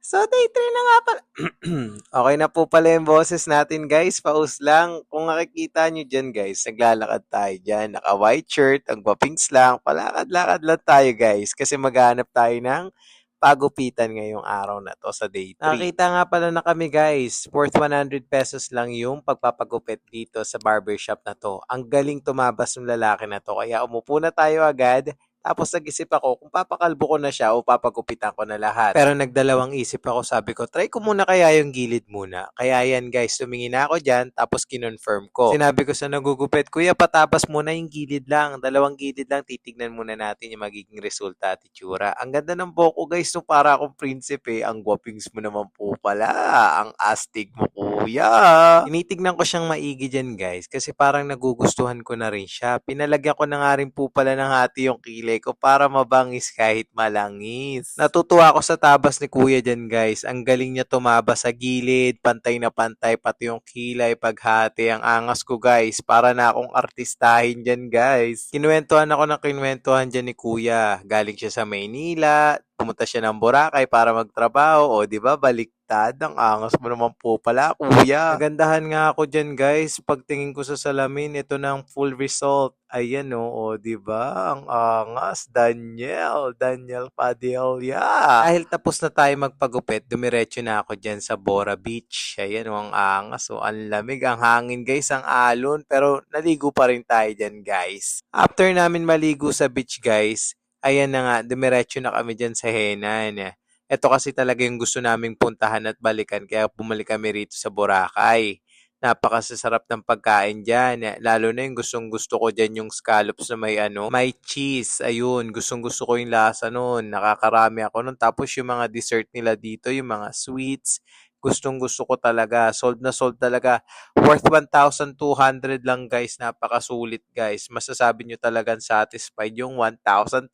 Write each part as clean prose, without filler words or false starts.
So, day 3 na nga pala. Okay na po pala yung boses natin, guys. Paus lang. Kung nakikita nyo dyan, guys, naglalakad tayo dyan. Naka-white shirt, ang guwapings lang. Palakad-lakad lang tayo, guys. Kasi maghanap tayo ng pagupitan ngayong araw na to sa day 3. Nakita nga pala na kami, guys. Worth 100 pesos lang yung pagpapagupit dito sa barbershop na to. Ang galing tumabas ng lalaki na to. Kaya umupo na tayo agad. Tapos nag-isip ako kung papakalbo ko na siya o papagupitan ko na lahat. Pero nagdalawang isip ako, sabi ko, try ko muna kaya yung gilid muna. Kaya yan guys, tumingin na ako dyan, tapos kinonfirm ko. Sinabi ko sa nagugupit, kuya patabas muna yung gilid lang. Dalawang gilid lang, titignan muna natin yung magiging resulta at itsura. Ang ganda ng buhok ko guys, no, para akong prinsipe. Ang guwapings mo naman po pala. Ang astig mo kuya. Tinitignan ko siyang maigi dyan guys, kasi parang nagugustuhan ko na rin siya. Pinalagyan ko na nga rin po pala ng hati yung kilay ko para mabangis kahit malangis. Natutuwa ako sa tabas ni kuya dyan guys. Ang galing niya tumabas sa gilid, pantay na pantay, pati yung kilay, paghati. Ang angas ko guys, para na akong artistahin dyan guys. Kinuwentuhan ako ng kinuwentuhan dyan ni kuya. Galing siya sa Maynila, pumunta siya ng Boracay para magtrabaho. O, di ba? Baliktad. Ang angas mo naman po pala, kuya. Nagandahan nga ako dyan, guys. Pagtingin ko sa salamin, ito na ang full result. Ayan, o, di ba? Ang angas. Daniel Padilla. Dahil tapos na tayo magpagupit, dumiretso na ako dyan sa Bora Beach. Ayan, o, ang angas. O, ang lamig. Ang hangin, guys. Ang alon. Pero naligo pa rin tayo dyan, guys. After namin maligo sa beach, guys, ayan na nga, dumiretso na kami dyan sa Henan. Ito kasi talaga yung gusto naming puntahan at balikan, kaya bumalik kami rito sa Boracay. Napakasasarap ng pagkain dyan. Lalo na yung gustong gusto ko dyan yung scallops na may may cheese. Ayun, gustong gusto ko yung lasa nun. Nakakarami ako nun. Tapos yung mga dessert nila dito, yung mga sweets, gustong gusto ko talaga. Sold na sold talaga. Worth 1,200 lang guys. Napakasulit guys. Masasabi nyo talagang satisfied yung 1,200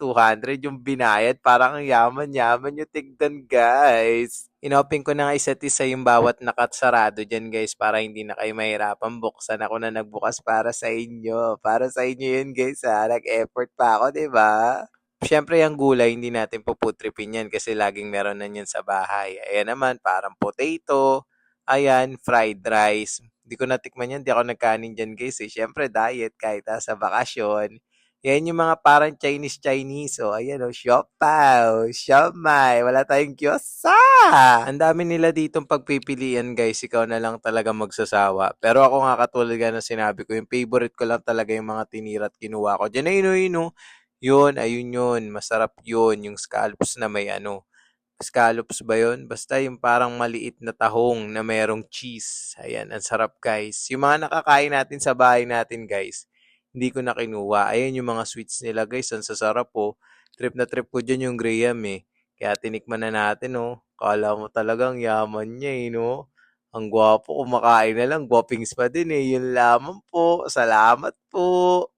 yung binayad. Parang ang yaman-yaman yung tignan guys. Inopen ko na nga isa't isa yung bawat nakatsarado dyan guys para hindi na kayo mahirapan buksan. Ako na nagbukas para sa inyo. Para sa inyo yun guys ha. Nag-effort pa ako, 'di ba? Siyempre yung gulay hindi natin puputripin yan kasi laging meron na yan sa bahay. Ayan naman, parang potato, ayan, fried rice. Hindi ko natikman yan, hindi ako nagkanin dyan guys eh. Siyempre diet kahit sa bakasyon. Yan yung mga parang Chinese. O, ayan o, siopaw, siomai, wala tayong gyoza. Ang dami nila ditong pagpipilian guys, ikaw na lang talaga magsasawa. Pero ako nga katulad nga ng sinabi ko, yung favorite ko lang talaga yung mga tinira at kinuha ko. Diyan na yun, yun, ayun yun. Masarap yun. Yung scallops na may scallops ba yun? Basta yung parang maliit na tahong na merong cheese. Ayan, ang sarap guys. Yung mga nakakain natin sa bahay natin guys, hindi ko na kinuha. Ayan yung mga sweets nila guys. Ang sasarap po. Trip na trip ko dyan yung Graham eh. Kaya tinikman na natin oh. Kala mo talagang yaman niya eh no. Ang gwapo, kumakain na lang. Gwapings pa din eh. Yun lamang po. Salamat po.